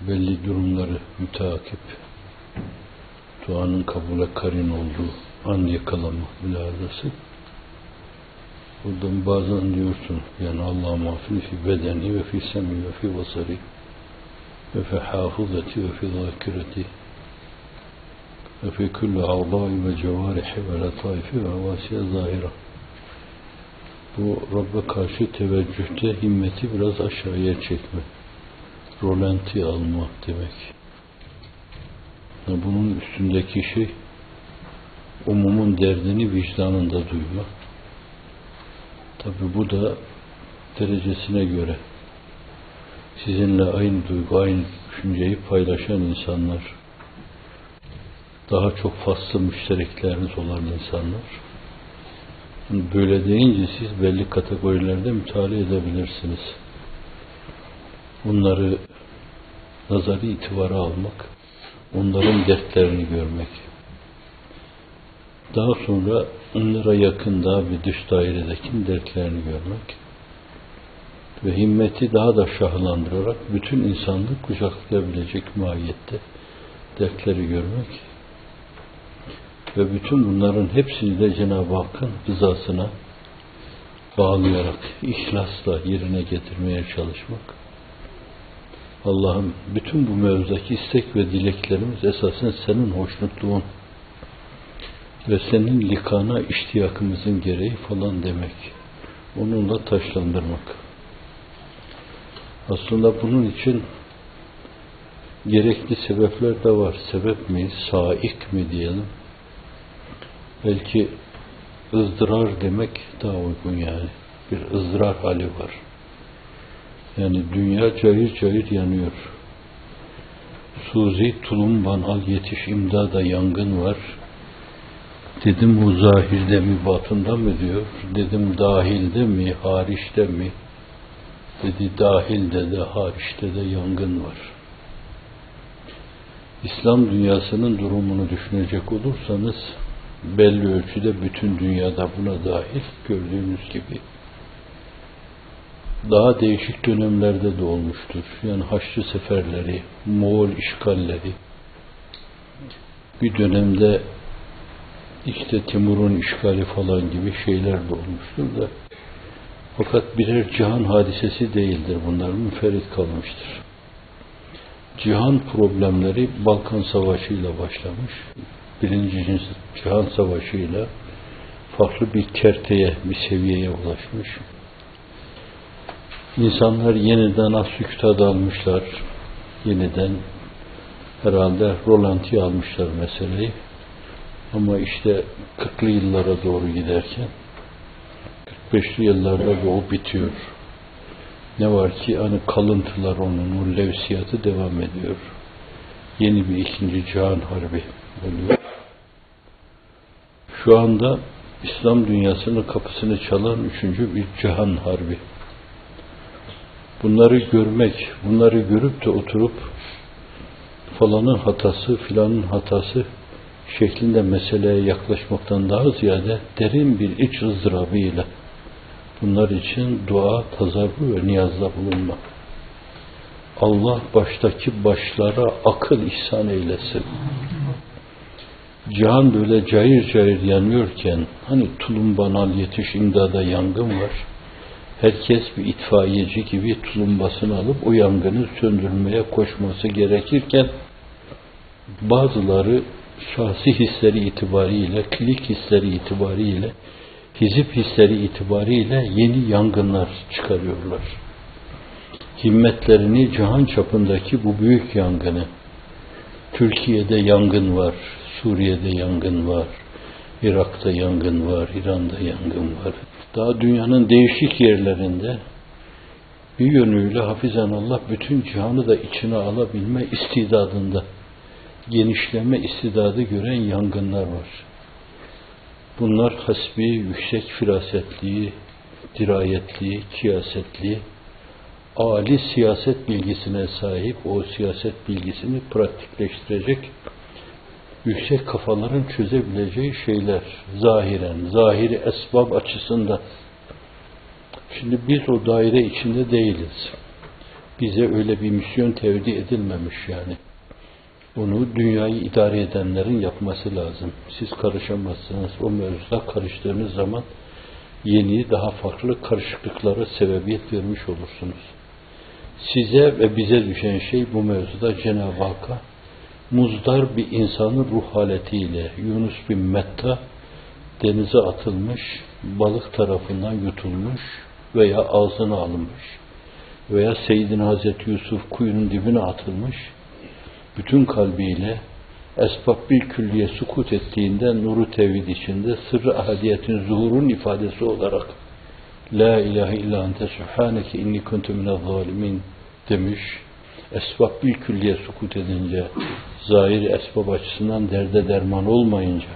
belli durumları müteakip, duanın kabule karin olduğu an yakalama mülahaza. Buradan bazen diyorsun, yani Allah'a mağfir fi bedeni ve fi semi ve fi basari ve fi hafızati ve fi zakireti ve fi kulli a'dai ve cevarihi ve lataifi ve havasiye zahira. Bu Rabbe karşı teveccühte himmeti biraz aşağıya çekme, rolanti alma demek. Bunun üstündeki şey, umumun derdini vicdanında duyma. Tabi bu da derecesine göre sizinle aynı duygu, aynı düşünceyi paylaşan insanlar, daha çok faslı müşterekleriniz olan insanlar. Böyle deyince siz belli kategorilerde müteala edebilirsiniz. Bunları nazari itibara almak, onların dertlerini görmek. Daha sonra onlara yakın daha bir dış dairedeki dertlerini görmek ve himmeti daha da şahlandırarak bütün insanlık kucaklayabilecek mahiyette dertleri görmek ve bütün bunların hepsini de Cenab-ı Hakk'ın rızasına bağlayarak ihlasla yerine getirmeye çalışmak. Allah'ım bütün bu mevzudaki istek ve dileklerimiz esasen senin hoşnutluğun ve senin likana iştiyakımızın gereği falan demek. Onunla taşlandırmak. Aslında bunun için gerekli sebepler de var. Sebep mi, saik mi diyelim. Belki ızdırar demek daha uygun yani. Bir ızdırar hali var. Yani dünya cayır cayır yanıyor. Suzi tulumban al yetiş imdada yangın var. Dedim bu zahirde mi batında mı diyor. Dedim dahilde mi hariçte mi? Dedi dahilde de hariçte de yangın var. İslam dünyasının durumunu düşünecek olursanız belli ölçüde bütün dünyada buna dahil gördüğünüz gibi daha değişik dönemlerde de olmuştur. Yani Haçlı seferleri, Moğol işgalleri, bir dönemde işte Timur'un işgali falan gibi şeyler de olmuştur da fakat birer cihan hadisesi değildir. Bunlar müferrit kalmıştır. Cihan problemleri Balkan Savaşı ile başlamış. Birinci Cihan Savaşı ile farklı bir kerteye, bir seviyeye ulaşmış. İnsanlar yeniden as-sükûta dalmışlar. Yeniden herhalde rolantiye almışlar meseleyi. Ama işte 40'lı yıllara doğru giderken 45'li yıllarda da o bitiyor. Ne var ki hani kalıntılar onun, o levsiyatı devam ediyor. Yeni bir ikinci Cihan Harbi oluyor. Şu anda İslam dünyasının kapısını çalan üçüncü bir Cihan Harbi. Bunları görmek, bunları görüp de oturup falanın hatası, filanın hatası şeklinde meseleye yaklaşmaktan daha ziyade derin bir iç ızdırabıyla bunlar için dua, tazarru ve niyazda bulunma. Allah baştaki başlara akıl ihsan eylesin. Cihan böyle cayır cayır yanıyorken hani tulumbanal yetiş imdada yangın var. Herkes bir itfaiyeci gibi tulumbasını alıp o yangını söndürmeye koşması gerekirken bazıları şahsi hisleri itibariyle, klik hisleri itibariyle, hizip hisleri itibariyle yeni yangınlar çıkarıyorlar. Himmetlerini cihan çapındaki bu büyük yangını, Türkiye'de yangın var, Suriye'de yangın var, Irak'ta yangın var, İran'da yangın var. Daha dünyanın değişik yerlerinde bir yönüyle hafizanallah bütün cihanı da içine alabilme istidadında, genişleme istidadı gören yangınlar var. Bunlar hasbi, yüksek firasetli, dirayetli, kiyasetli, âli siyaset bilgisine sahip, o siyaset bilgisini pratikleştirecek, yüksek kafaların çözebileceği şeyler, zahiren, zahiri esbab açısından. Şimdi biz o daire içinde değiliz. Bize öyle bir misyon tevdi edilmemiş yani. Onu dünyayı idare edenlerin yapması lazım. Siz karışamazsınız. O mevzuda karıştığınız zaman yeni, daha farklı karışıklıklara sebebiyet vermiş olursunuz. Size ve bize düşen şey bu mevzuda Cenab-ı Hakk'a muzdar bir insanın ruh haletiyle Yunus bin Metta denize atılmış, balık tarafından yutulmuş veya ağzına alınmış veya Seyyidina Hazreti Yusuf kuyunun dibine atılmış, bütün kalbiyle esbab-bil külliye sukut ettiğinde nuru tevhid içinde sırrı ahadiyetin zuhurun ifadesi olarak La ilahe illa ente subhaneke inni kuntu minel zalimin demiş. Esbab-bil külliye sukut edince, zahiri esbab açısından derde derman olmayınca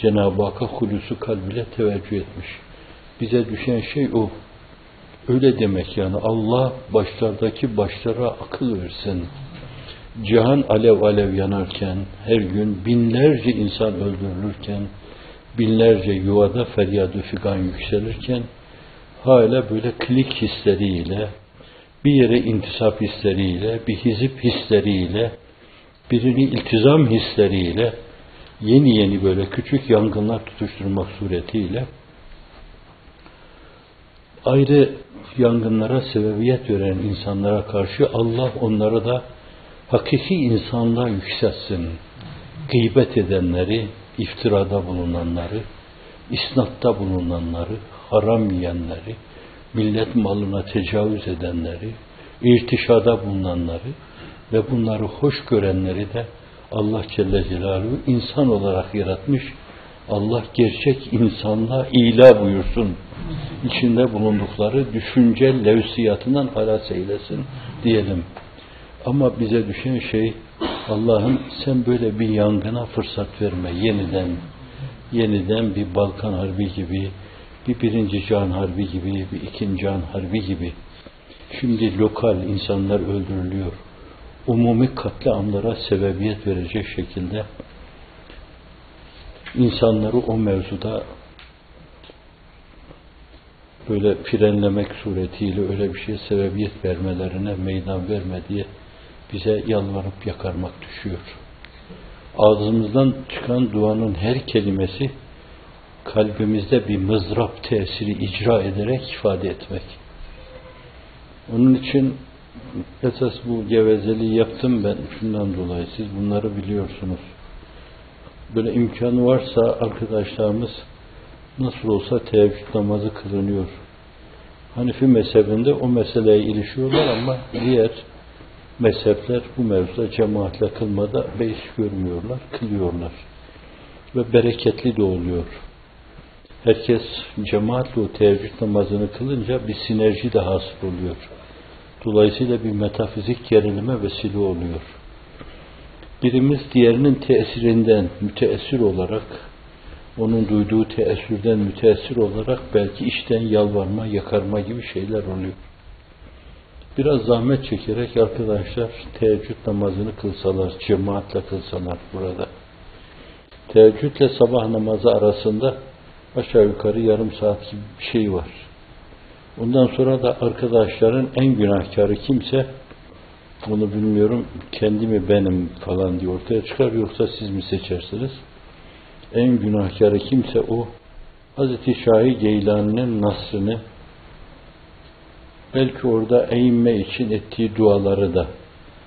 Cenab-ı Hakk'a hulusu kalbiyle teveccüh etmiş. Bize düşen şey o. Öyle demek yani Allah başlardaki başlara akıl versin. Cihan alev alev yanarken, her gün binlerce insan öldürülürken, binlerce yuvada feryad-ı figan yükselirken, hala böyle klik hisleriyle, bir yere intisap hisleriyle, bir hizip hisleriyle, birini iltizam hisleriyle, yeni yeni böyle küçük yangınlar tutuşturmak suretiyle, ayrı yangınlara sebebiyet veren insanlara karşı Allah onlara da hakiki insanlığa yükselsin. Gıybet edenleri, iftirada bulunanları, isnatta bulunanları, haram yiyenleri, millet malına tecavüz edenleri, irtişada bulunanları ve bunları hoş görenleri de Allah Celle Celaluhu insan olarak yaratmış. Allah gerçek insanlığa ila buyursun. İçinde bulundukları düşünce levsiyatından halas eylesin diyelim. Ama bize düşen şey Allah'ım sen böyle bir yangına fırsat verme yeniden bir Balkan Harbi gibi, bir Birinci Cihan Harbi gibi, bir İkinci Cihan Harbi gibi. Şimdi lokal insanlar öldürülüyor. Umumi katliamlara sebebiyet verecek şekilde insanları o mevzuda böyle frenlemek suretiyle öyle bir şeye sebebiyet vermelerine meydan verme diye bize yalvarıp yakarmak düşüyor. Ağzımızdan çıkan duanın her kelimesi kalbimizde bir mızrap tesiri icra ederek ifade etmek. Onun için esas bu gevezeliği yaptım ben şundan dolayı. Siz bunları biliyorsunuz. Böyle imkanı varsa arkadaşlarımız nasıl olsa teheccüd namazı kılınıyor. Hanefi mezhebinde o meseleye ilişiyorlar ama diğer mezhepler bu mevzuda cemaatle kılmada beis görmüyorlar, kılıyorlar. Ve bereketli de oluyor. Herkes cemaatle o teheccüd namazını kılınca bir sinerji de hasıl oluyor. Dolayısıyla bir metafizik gerilime vesile oluyor. Birimiz diğerinin tesirinden müteessir olarak, onun duyduğu teessürden müteessir olarak belki işten yalvarma, yakarma gibi şeyler oluyor. Biraz zahmet çekerek arkadaşlar teheccüd namazını kılsalar, cemaatle kılsalar burada. Teheccüdle sabah namazı arasında aşağı yukarı yarım saat gibi bir şey var. Ondan sonra da arkadaşların en günahkarı kimse, onu bilmiyorum, kendi mi benim falan diye ortaya çıkar, yoksa siz mi seçersiniz? En günahkarı kimse o, Hz. Şahi Geylani'nin nasrını, belki orada eğinme için ettiği duaları da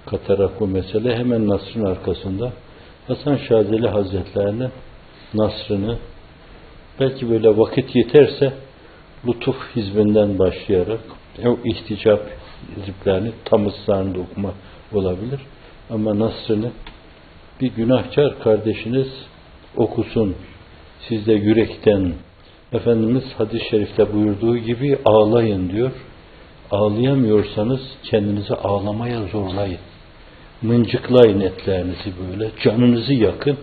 katarak o mesele, hemen nasrın arkasında Hasan Şazeli Hazretlerinin nasrını, belki böyle vakit yeterse lütuf hizbinden başlayarak o ihticap hiziplerini tam ısrarında okuma olabilir. Ama nasrını bir günahkar kardeşiniz okusun. Siz de yürekten, Efendimiz hadis-i şerifte buyurduğu gibi ağlayın diyor. Ağlayamıyorsanız kendinizi ağlamaya zorlayın. Mıncıklayın etlerinizi böyle. Canınızı yakın.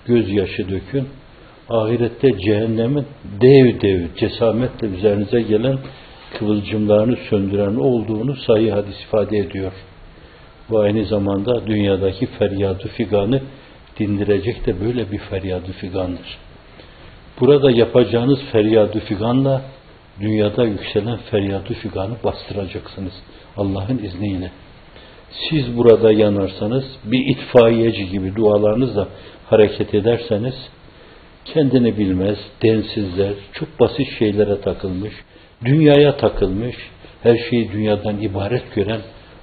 Gözyaşı dökün. Ahirette cehennemin dev dev cesametle üzerinize gelen kıvılcımlarını söndüren olduğunu sahih hadis ifade ediyor. Bu aynı zamanda dünyadaki feryadı figanı dindirecek de böyle bir feryadı figandır. Burada yapacağınız feryadı figanla dünyada yükselen feryadı figanı bastıracaksınız Allah'ın izniyle. Siz burada yanarsanız, bir itfaiyeci gibi dualarınızla hareket ederseniz, kendini bilmez, densizler, çok basit şeylere takılmış, dünyaya takılmış, her şeyi dünyadan ibaret gören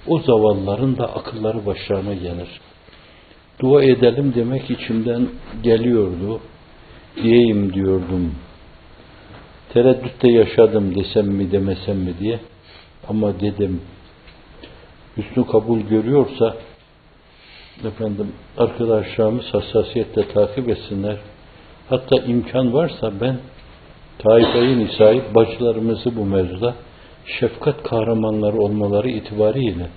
o zavallıların da akılları başlarına gelir. Dua edelim demek içimden geliyordu, diyeyim diyordum. Tereddütte yaşadım desem mi demesem mi diye, ama dedim, hüsnü kabul görüyorsa arkadaşlarımız hassasiyetle takip etsinler. Hatta imkan varsa ben Taife-i Nisa'yı, bacılarımızı bu mevzuda şefkat kahramanları olmaları itibariyle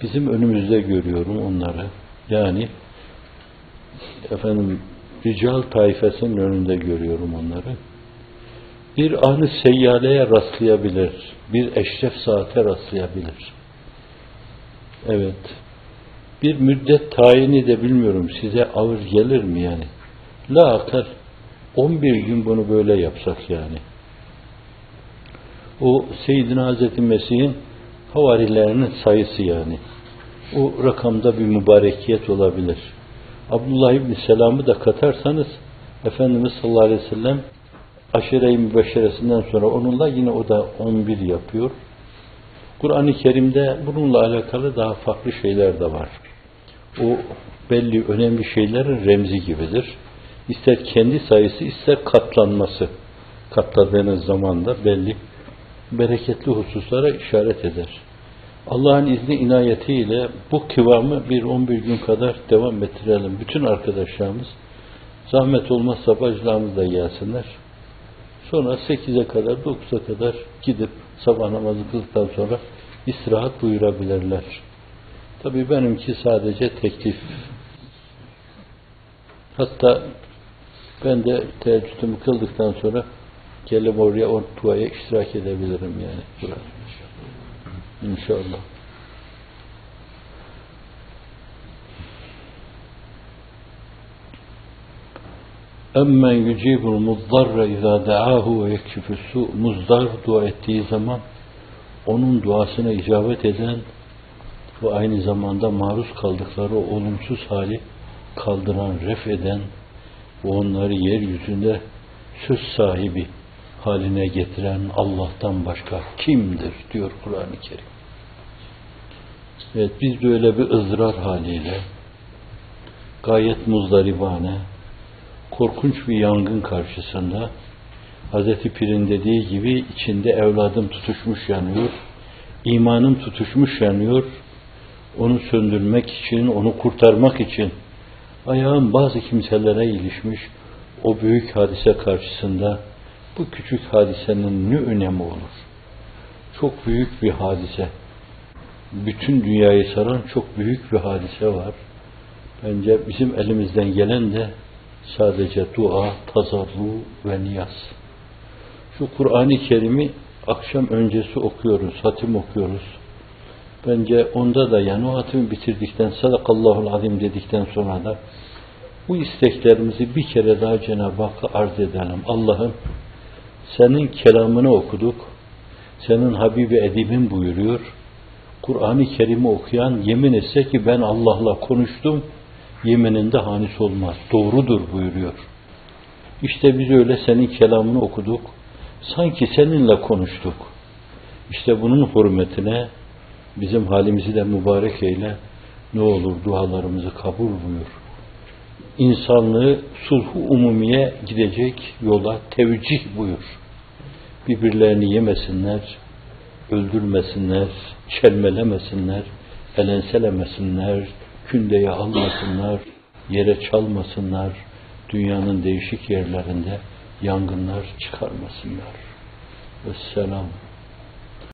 bizim önümüzde görüyorum onları. Yani rical taifesinin önünde görüyorum onları. Bir ahli seyyaleye rastlayabilir, bir eşref saate rastlayabilir. Evet. Bir müddet tayini de bilmiyorum, size ağır gelir mi yani? La akar 11 gün bunu böyle yapsak yani. O Seyyidina Hazreti Mesih'in havarilerinin sayısı yani. O rakamda bir mübarekiyet olabilir. Abdullah İbni Selam'ı da katarsanız Efendimiz sallallahu aleyhi ve sellem aşire-i mübeşşeresinden sonra onunla yine o da 11 yapıyor. Kur'an-ı Kerim'de bununla alakalı daha farklı şeyler de var. O belli önemli şeylerin remzi gibidir. İster kendi sayısı, ister katlanması. Katladığınız zaman da belli bereketli hususlara işaret eder. Allah'ın izni inayetiyle bu kıvamı bir 11 gün kadar devam ettirelim. Bütün arkadaşlarımız zahmet olmazsa bacılarımız da gelsinler. Sonra 8'e kadar 9'a kadar gidip sabah namazı kıldıktan sonra istirahat buyurabilirler. Tabii benimki sadece teklif. Hatta ben de teheccüdümü kıldıktan sonra gelip oraya o duaya iştirak edebilirim yani. İnşallah. Emmen yucibul muzdarra izâ da'âhu ve yekşifus-sû. Muzdar dua ettiği zaman onun duasına icabet eden ve aynı zamanda maruz kaldıkları o olumsuz hali kaldıran, ref eden ve onları yeryüzünde söz sahibi haline getiren Allah'tan başka kimdir diyor Kur'an-ı Kerim. Evet, biz de öyle bir ızdırar haliyle gayet muzdaribane, korkunç bir yangın karşısında Hazreti Pir'in dediği gibi içinde evladım tutuşmuş yanıyor, imanım tutuşmuş yanıyor, onu söndürmek için, onu kurtarmak için ayağım bazı kimselere ilişmiş, o büyük hadise karşısında bu küçük hadisenin ne önemi olur? Çok büyük bir hadise. Bütün dünyayı saran çok büyük bir hadise var. Bence bizim elimizden gelen de sadece dua, tazarru ve niyaz. Şu Kur'an-ı Kerim'i akşam öncesi okuyoruz, hatim okuyoruz. Bence onda da yani o hatimi bitirdikten, sadakallahul azim dedikten sonra da bu isteklerimizi bir kere daha Cenab-ı Hakk'a arz edelim. Allah'ım senin kelamını okuduk, senin Habibi Edibin buyuruyor. Kur'an-ı Kerim'i okuyan yemin etse ki ben Allah'la konuştum, yemininde hanis olmaz, doğrudur buyuruyor. İşte biz öyle senin kelamını okuduk, sanki seninle konuştuk. İşte bunun hürmetine bizim halimizi de mübarek eyle, ne olur dualarımızı kabul buyur. İnsanlığı sulh-u umumiye gidecek yola tevcih buyur. Birbirlerini yemesinler, öldürmesinler, çelmelemesinler, elenselemesinler, kündeye almasınlar, yere çalmasınlar, dünyanın değişik yerlerinde yangınlar çıkarmasınlar. Vesselam.